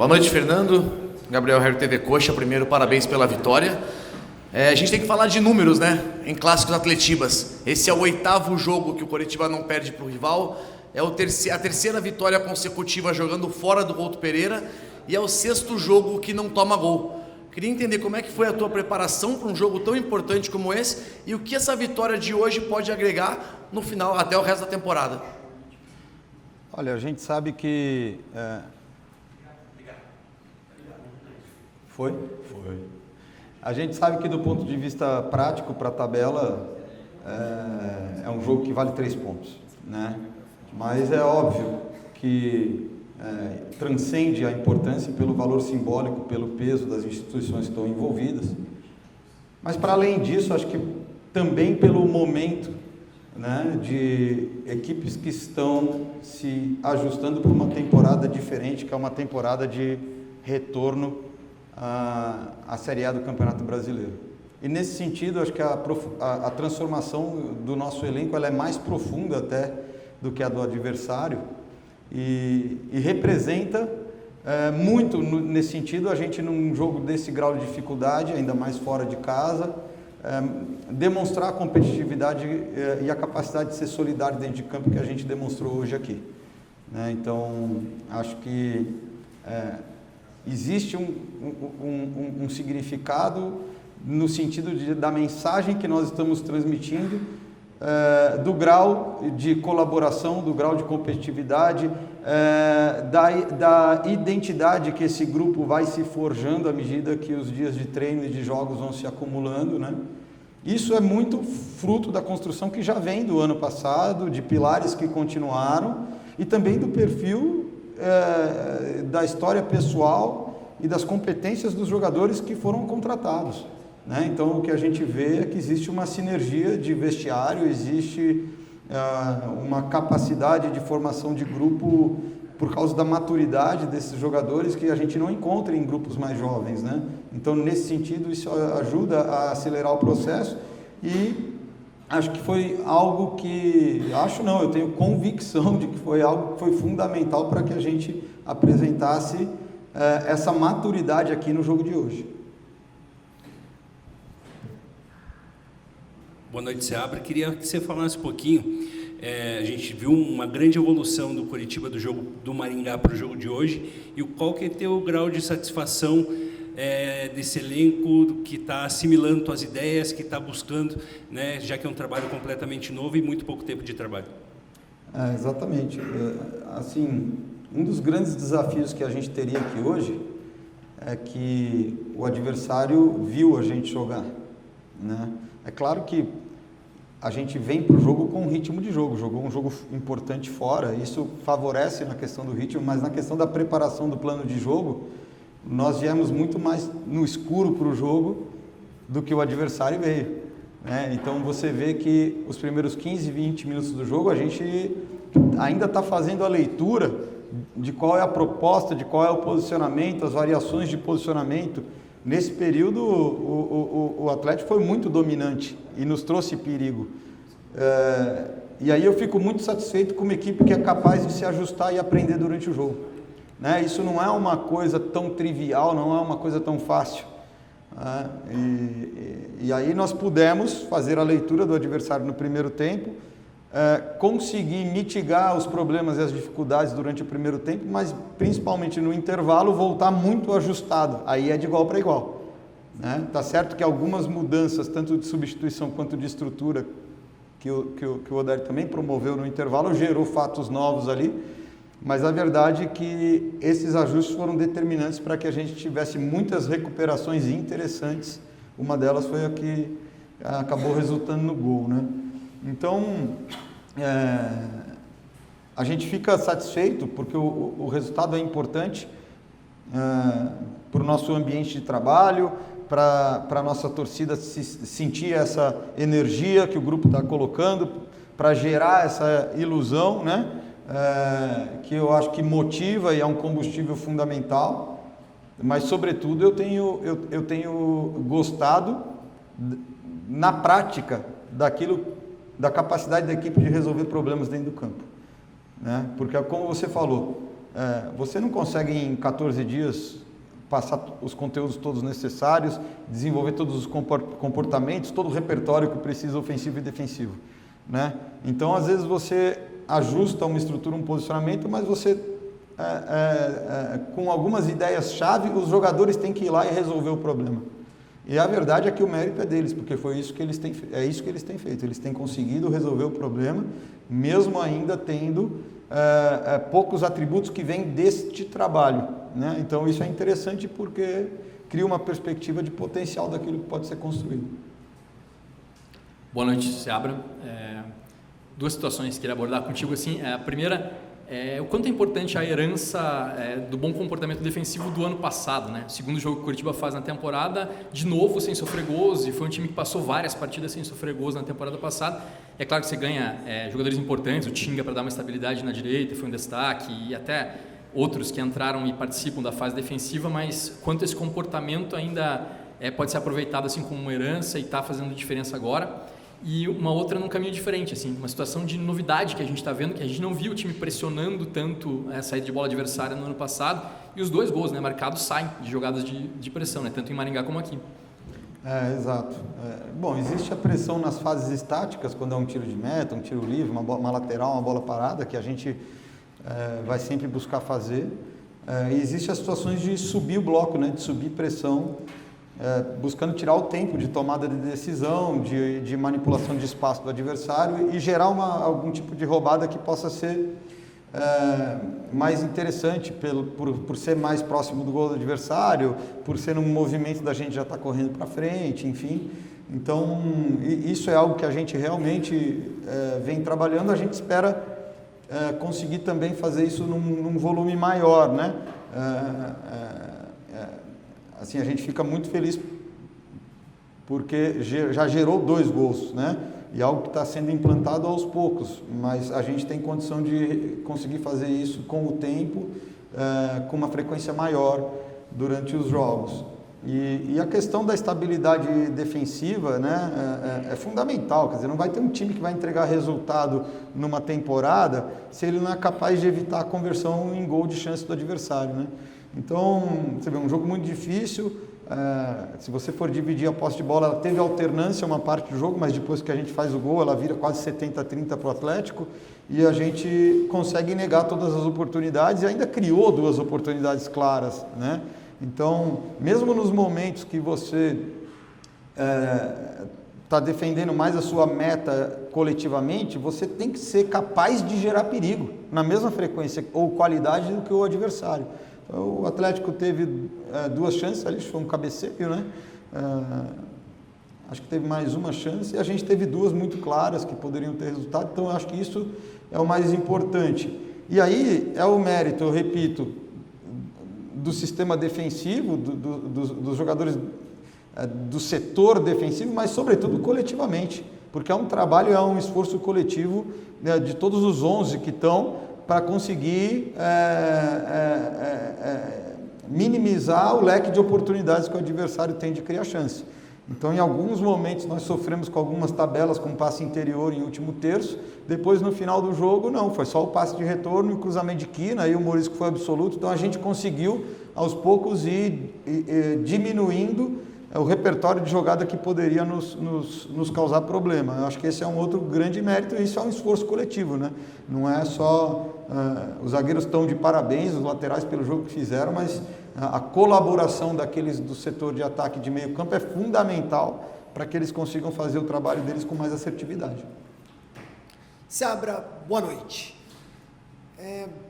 Boa noite, Fernando. Gabriel Herr, TV Coxa. Primeiro, parabéns pela vitória. A gente tem que falar de números, né? Em clássicos atletibas. Esse é o 8º jogo que o Coritiba não perde para o rival. É a terceira vitória consecutiva jogando fora do Couto Pereira. E é o 6º jogo que não toma gol. Queria entender como é que foi a tua preparação para um jogo tão importante como esse e o que essa vitória de hoje pode agregar no final, até o resto da temporada. Olha, a gente sabe que... Foi? A gente sabe que do ponto de vista prático para a tabela é um jogo que vale 3 pontos, né? Mas é óbvio que transcende a importância pelo valor simbólico, pelo peso das instituições que estão envolvidas. Mas para além disso, acho que também pelo momento, né, de equipes que estão se ajustando para uma temporada diferente, que é uma temporada de retorno à Série A do Campeonato Brasileiro. E nesse sentido, acho que a transformação do nosso elenco ela é mais profunda até do que a do adversário e representa muito nesse sentido a gente num jogo desse grau de dificuldade, ainda mais fora de casa, demonstrar a competitividade e a capacidade de ser solidário dentro de campo que a gente demonstrou hoje aqui, né? Então, acho que existe um significado no sentido da mensagem que nós estamos transmitindo, do grau de colaboração, do grau de competitividade, da identidade que esse grupo vai se forjando à medida que os dias de treino e de jogos vão se acumulando, né? Isso é muito fruto da construção que já vem do ano passado, de pilares que continuaram e também do perfil da história pessoal e das competências dos jogadores que foram contratados, né? Então, o que a gente vê é que existe uma sinergia de vestiário, existe uma capacidade de formação de grupo por causa da maturidade desses jogadores que a gente não encontra em grupos mais jovens, né? Então, nesse sentido, isso ajuda a acelerar o processo e acho que foi algo que... eu tenho convicção de que foi algo que foi fundamental para que a gente apresentasse essa maturidade aqui no jogo de hoje. Boa noite, Seabra. Queria que você falasse um pouquinho. A gente viu uma grande evolução do Coritiba do jogo do Maringá para o jogo de hoje. E qual que é o teu grau de satisfação desse elenco que está assimilando tuas ideias, que está buscando, né, já que é um trabalho completamente novo e muito pouco tempo de trabalho? Exatamente. Assim, um dos grandes desafios que a gente teria aqui hoje é que o adversário viu a gente jogar, né? É claro que a gente vem para o jogo com um ritmo de jogo, jogou um jogo importante fora, isso favorece na questão do ritmo, mas na questão da preparação do plano de jogo, nós viemos muito mais no escuro para o jogo do que o adversário veio, né? Então você vê que os primeiros 15, 20 minutos do jogo a gente ainda está fazendo a leitura de qual é a proposta, de qual é o posicionamento, as variações de posicionamento. Nesse período, o Atlético foi muito dominante e nos trouxe perigo. E aí eu fico muito satisfeito com uma equipe que é capaz de se ajustar e aprender durante o jogo, né? Isso não é uma coisa tão trivial, não é uma coisa tão fácil. E aí nós pudemos fazer a leitura do adversário no primeiro tempo, conseguir mitigar os problemas e as dificuldades durante o primeiro tempo, mas principalmente no intervalo voltar muito ajustado, aí é de igual para igual, né? Tá certo que algumas mudanças, tanto de substituição quanto de estrutura, que o Odair também promoveu no intervalo, gerou fatos novos ali, mas a verdade é que esses ajustes foram determinantes para que a gente tivesse muitas recuperações interessantes, uma delas foi a que acabou resultando no gol, né? Então, a gente fica satisfeito porque o resultado é importante para o nosso ambiente de trabalho, para a nossa torcida sentir essa energia que o grupo está colocando, para gerar essa ilusão, né? Que eu acho que motiva e é um combustível fundamental, mas sobretudo eu tenho gostado na prática da capacidade da equipe de resolver problemas dentro do campo, né? Porque, como você falou, Você não consegue em 14 dias passar os conteúdos todos necessários, desenvolver todos os comportamentos, todo o repertório que precisa ofensivo e defensivo, né? Então, às vezes você ajusta uma estrutura, um posicionamento, mas você, com algumas ideias-chave, os jogadores têm que ir lá e resolver o problema. E a verdade é que o mérito é deles, porque foi isso que eles têm, é isso que eles têm feito. Eles têm conseguido resolver o problema, mesmo ainda tendo poucos atributos que vêm deste trabalho, né? Então isso é interessante porque cria uma perspectiva de potencial daquilo que pode ser construído. Boa noite, Seabra. Duas situações que queria abordar contigo. Assim, a primeira o quanto é importante a herança do bom comportamento defensivo do ano passado, né? O segundo jogo que o Coritiba faz na temporada, de novo sem sofrer gols, e foi um time que passou várias partidas sem sofrer gols na temporada passada. É claro que você ganha jogadores importantes, o Tinga para dar uma estabilidade na direita, foi um destaque, e até outros que entraram e participam da fase defensiva, mas quanto esse comportamento ainda pode ser aproveitado assim como uma herança e está fazendo diferença agora. E uma outra num caminho diferente, assim, uma situação de novidade que a gente está vendo, que a gente não viu o time pressionando tanto a saída de bola adversária no ano passado, e os 2 gols, né, marcados saem de jogadas de pressão, né, tanto em Maringá como aqui. Exato. Bom, existe a pressão nas fases estáticas, quando é um tiro de meta, um tiro livre, uma lateral, uma bola parada, que a gente vai sempre buscar fazer. E existe as situações de subir o bloco, né, de subir pressão, buscando tirar o tempo de tomada de decisão, de manipulação de espaço do adversário e gerar algum tipo de roubada que possa ser mais interessante por ser mais próximo do gol do adversário, por ser um movimento da gente já estar correndo para frente, enfim. Então, isso é algo que a gente realmente vem trabalhando. A gente espera conseguir também fazer isso num volume maior, né? Assim, a gente fica muito feliz porque já gerou 2 gols, né? E algo que está sendo implantado aos poucos, mas a gente tem condição de conseguir fazer isso com o tempo, com uma frequência maior durante os jogos. E a questão da estabilidade defensiva, né, é fundamental. Quer dizer, não vai ter um time que vai entregar resultado numa temporada se ele não é capaz de evitar a conversão em gol de chance do adversário, né? Então, você vê, um jogo muito difícil, se você for dividir a posse de bola, ela teve alternância uma parte do jogo, mas depois que a gente faz o gol, ela vira quase 70-30 para o Atlético, e a gente consegue negar todas as oportunidades, e ainda criou 2 oportunidades claras, né? Então, mesmo nos momentos que você está defendendo mais a sua meta coletivamente, você tem que ser capaz de gerar perigo, na mesma frequência ou qualidade do que o adversário. O Atlético teve 2 chances, ali foi um cabeceio, né? Acho que teve mais uma chance, e a gente teve 2 muito claras que poderiam ter resultado, então eu acho que isso é o mais importante. E aí é o mérito, eu repito, do sistema defensivo, dos jogadores do setor defensivo, mas sobretudo coletivamente, porque é um trabalho, é um esforço coletivo, né, de todos os 11 que estão para conseguir minimizar o leque de oportunidades que o adversário tem de criar chance. Então, em alguns momentos, nós sofremos com algumas tabelas, com passe interior em último terço, depois, no final do jogo, não, foi só o passe de retorno e o cruzamento de quina, aí o Morisco foi absoluto, então a gente conseguiu, aos poucos, ir diminuindo o repertório de jogada que poderia nos causar problema. Eu acho que esse é um outro grande mérito, e isso é um esforço coletivo, né? Não é só... os zagueiros estão de parabéns, os laterais pelo jogo que fizeram, mas a colaboração daqueles do setor de ataque de meio campo é fundamental para que eles consigam fazer o trabalho deles com mais assertividade. Seabra, boa noite.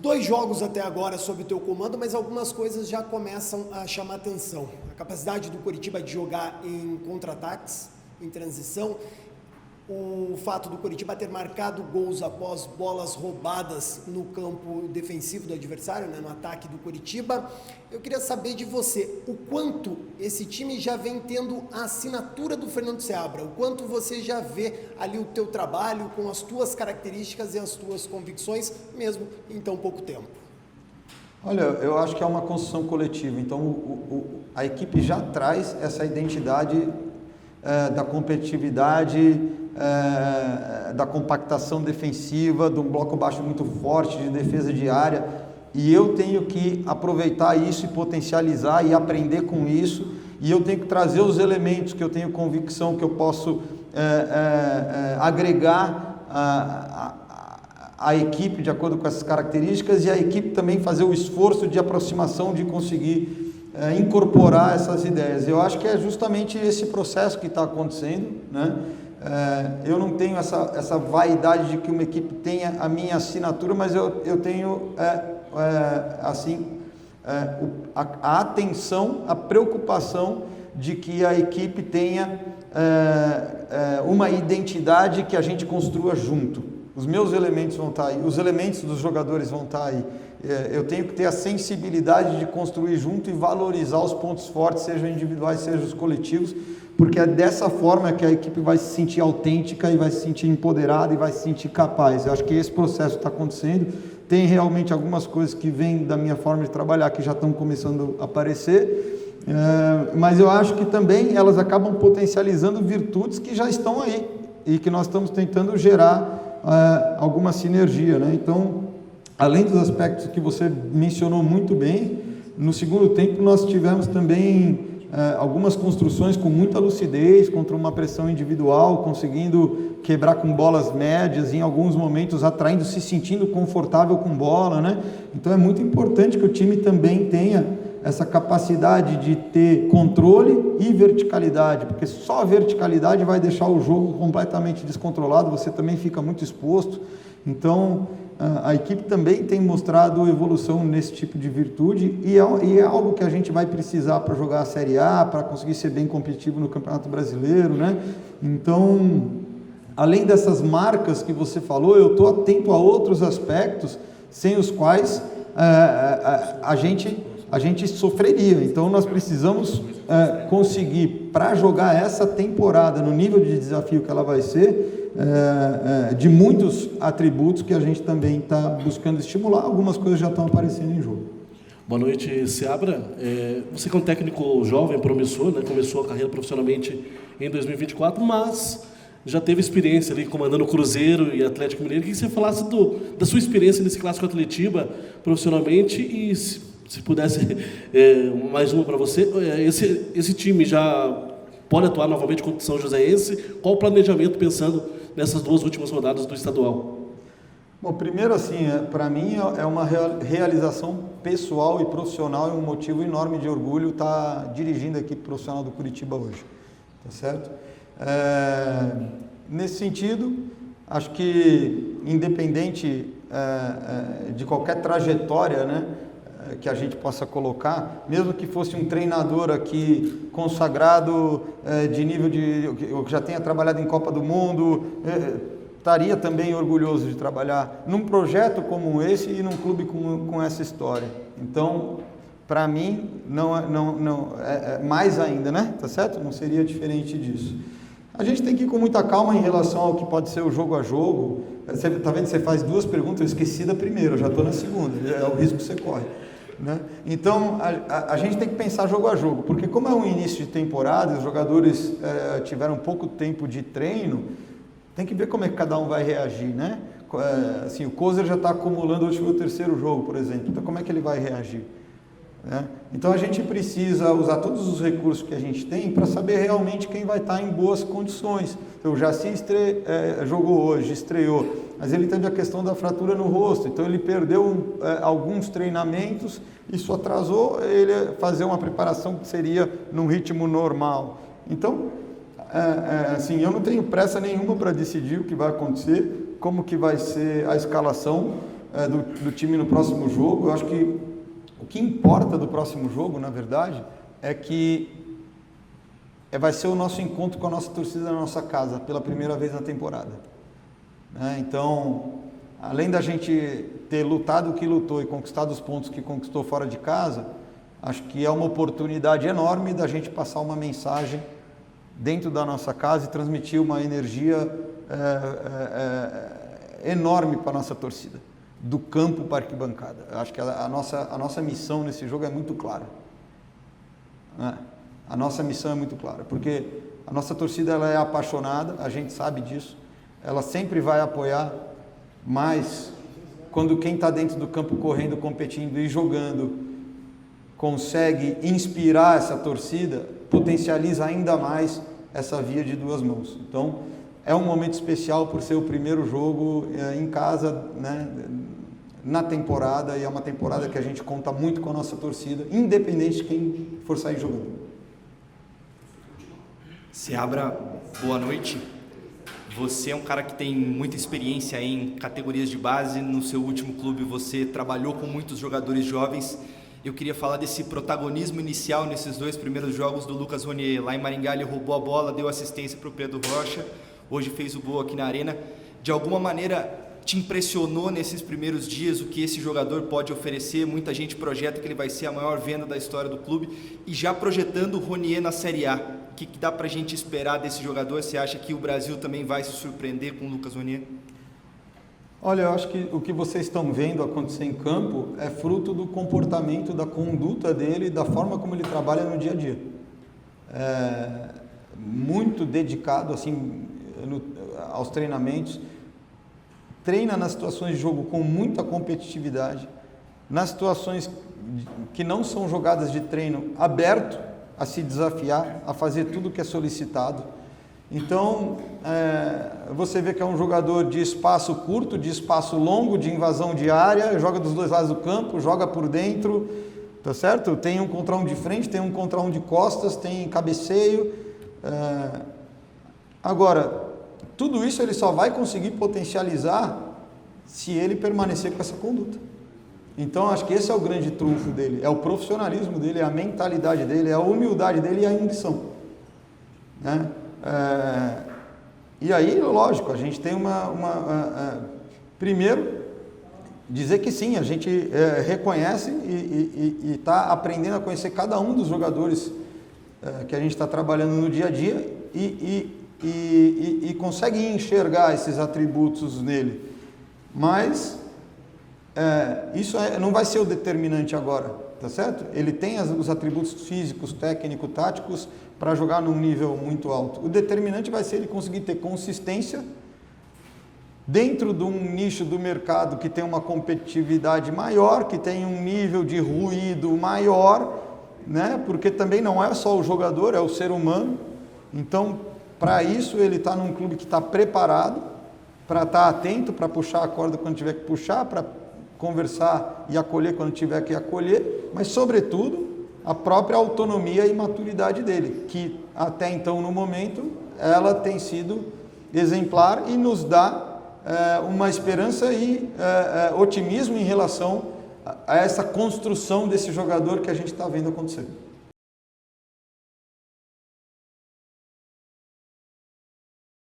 2 jogos até agora sob o teu comando, mas algumas coisas já começam a chamar atenção. A capacidade do Coritiba de jogar em contra-ataques, em transição, o fato do Coritiba ter marcado gols após bolas roubadas no campo defensivo do adversário, né, no ataque do Coritiba. Eu queria saber de você, o quanto esse time já vem tendo a assinatura do Fernando Seabra, o quanto você já vê ali o teu trabalho com as tuas características e as tuas convicções, mesmo em tão pouco tempo. Olha, eu acho que é uma construção coletiva, então a equipe já traz essa identidade da competitividade, da compactação defensiva, de um bloco baixo muito forte, de defesa de área. e eu tenho que aproveitar isso e potencializar e aprender com isso, e eu tenho que trazer os elementos que eu tenho convicção que eu posso agregar a equipe de acordo com essas características, e a equipe também fazer o esforço de aproximação, de conseguir incorporar essas ideias. Eu acho que é justamente esse processo que está acontecendo, né? Eu não tenho essa vaidade de que uma equipe tenha a minha assinatura, mas eu tenho a atenção, a preocupação de que a equipe tenha uma identidade que a gente construa junto. Os meus elementos vão estar aí, os elementos dos jogadores vão estar aí. Eu tenho que ter a sensibilidade de construir junto e valorizar os pontos fortes, sejam individuais, sejam os coletivos, porque é dessa forma que a equipe vai se sentir autêntica e vai se sentir empoderada e vai se sentir capaz. Eu acho que esse processo está acontecendo. Tem realmente algumas coisas que vêm da minha forma de trabalhar que já estão começando a aparecer, mas eu acho que também elas acabam potencializando virtudes que já estão aí e que nós estamos tentando gerar alguma sinergia, né? Então, além dos aspectos que você mencionou muito bem, no segundo tempo nós tivemos também algumas construções com muita lucidez, contra uma pressão individual, conseguindo quebrar com bolas médias, em alguns momentos atraindo, se sentindo confortável com bola, né? Então é muito importante que o time também tenha essa capacidade de ter controle e verticalidade, porque só a verticalidade vai deixar o jogo completamente descontrolado, você também fica muito exposto. Então a equipe também tem mostrado evolução nesse tipo de virtude, e é algo que a gente vai precisar para jogar a Série A, para conseguir ser bem competitivo no Campeonato Brasileiro, né? Então, além dessas marcas que você falou, eu estou atento a outros aspectos sem os quais a gente sofreria. Então nós precisamos conseguir, para jogar essa temporada no nível de desafio que ela vai ser, de muitos atributos que a gente também está buscando estimular. Algumas coisas já estão aparecendo em jogo. Boa noite, Seabra. Você que é um técnico jovem, promissor, né? Começou a carreira profissionalmente em 2024, mas já teve experiência ali comandando o Cruzeiro e Atlético Mineiro. Queria que você falasse da sua experiência nesse Clássico Atletiba profissionalmente, e se pudesse, mais uma para você, esse time já pode atuar novamente contra o São Joséense? Qual o planejamento pensando nessas 2 últimas rodadas do estadual? Bom, primeiro assim, para mim é uma realização pessoal e profissional, e um motivo enorme de orgulho estar dirigindo a equipe profissional do Curitiba hoje, tá certo? Nesse sentido, acho que independente de qualquer trajetória, né, que a gente possa colocar, mesmo que fosse um treinador aqui consagrado de nível que já tenha trabalhado em Copa do Mundo, estaria também orgulhoso de trabalhar num projeto como esse e num clube com essa história. Então, para mim, não mais ainda, né? Tá certo? Não seria diferente disso. A gente tem que ir com muita calma em relação ao que pode ser o jogo a jogo. Você está vendo? Você faz 2 perguntas, eu esqueci da primeira, eu já estou na segunda, é o risco que você corre, né? Então, a gente tem que pensar jogo a jogo, porque como é um início de temporada, os jogadores tiveram pouco tempo de treino, tem que ver como é que cada um vai reagir, né? Assim, o Kozer já está acumulando, hoje foi o 3º jogo, por exemplo, então como é que ele vai reagir? Né? Então a gente precisa usar todos os recursos que a gente tem para saber realmente quem vai estar em boas condições. Então, o Jaci jogou hoje, estreou, mas ele teve a questão da fratura no rosto, então ele perdeu alguns treinamentos, isso atrasou ele fazer uma preparação que seria num ritmo normal. Então, assim, eu não tenho pressa nenhuma para decidir o que vai acontecer, como que vai ser a escalação do time no próximo jogo. Eu acho que o que importa do próximo jogo, na verdade, é que vai ser o nosso encontro com a nossa torcida na nossa casa, pela primeira vez na temporada. Então, além da gente ter lutado o que lutou e conquistado os pontos que conquistou fora de casa, acho que é uma oportunidade enorme da gente passar uma mensagem dentro da nossa casa e transmitir uma energia enorme para a nossa torcida, do campo para a arquibancada. Acho que a nossa missão nesse jogo é muito clara. A nossa missão é muito clara, porque a nossa torcida ela é apaixonada, a gente sabe disso, ela sempre vai apoiar, mas quando quem está dentro do campo correndo, competindo e jogando consegue inspirar essa torcida, potencializa ainda mais essa via de duas mãos. Então, é um momento especial por ser o primeiro jogo em casa, né, na temporada, e é uma temporada que a gente conta muito com a nossa torcida, independente de quem for sair jogando. Seabra, boa noite. Você é um cara que tem muita experiência em categorias de base. No seu último clube você trabalhou com muitos jogadores jovens. Eu queria falar desse protagonismo inicial nesses 2 primeiros jogos do Lucas Ronier. Lá em Maringá ele roubou a bola, deu assistência para o Pedro Rocha, hoje fez o gol aqui na Arena. De alguma maneira te impressionou nesses primeiros dias o que esse jogador pode oferecer? Muita gente projeta que ele vai ser a maior venda da história do clube. E já projetando o Ronier na Série A, o que dá para a gente esperar desse jogador? Você acha que o Brasil também vai se surpreender com o Lucas Ronier? Olha, eu acho que o que vocês estão vendo acontecer em campo é fruto do comportamento, da conduta dele, da forma como ele trabalha no dia a dia. Muito dedicado assim, aos treinamentos, treina nas situações de jogo com muita competitividade, nas situações que não são jogadas de treino, aberto a se desafiar, a fazer tudo o que é solicitado. Então, você vê que é um jogador de espaço curto, de espaço longo, de invasão de área, joga dos 2 lados do campo, joga por dentro, tá certo? Tem um contra um de frente, tem um contra um de costas, tem cabeceio. Agora, tudo isso ele só vai conseguir potencializar se ele permanecer com essa conduta. Então, acho que esse é o grande trunfo dele, é o profissionalismo dele, é a mentalidade dele, é a humildade dele e a ambição, né? E aí, lógico, a gente tem primeiro, dizer que sim, a gente reconhece e está aprendendo a conhecer cada um dos jogadores que a gente está trabalhando no dia a dia e consegue enxergar esses atributos nele. Mas isso não vai ser o determinante agora, tá certo? Ele tem os atributos físicos, técnicos, táticos para jogar num nível muito alto. O determinante vai ser ele conseguir ter consistência dentro de um nicho do mercado que tem uma competitividade maior, que tem um nível de ruído maior, né? Porque também não é só o jogador, é o ser humano. Então, para isso, ele está num clube que está preparado para estar atento, para puxar a corda quando tiver que puxar, para conversar e acolher quando tiver que acolher, mas, sobretudo, a própria autonomia e maturidade dele, que até então, no momento, ela tem sido exemplar e nos dá uma esperança e otimismo em relação a essa construção desse jogador que a gente está vendo acontecer.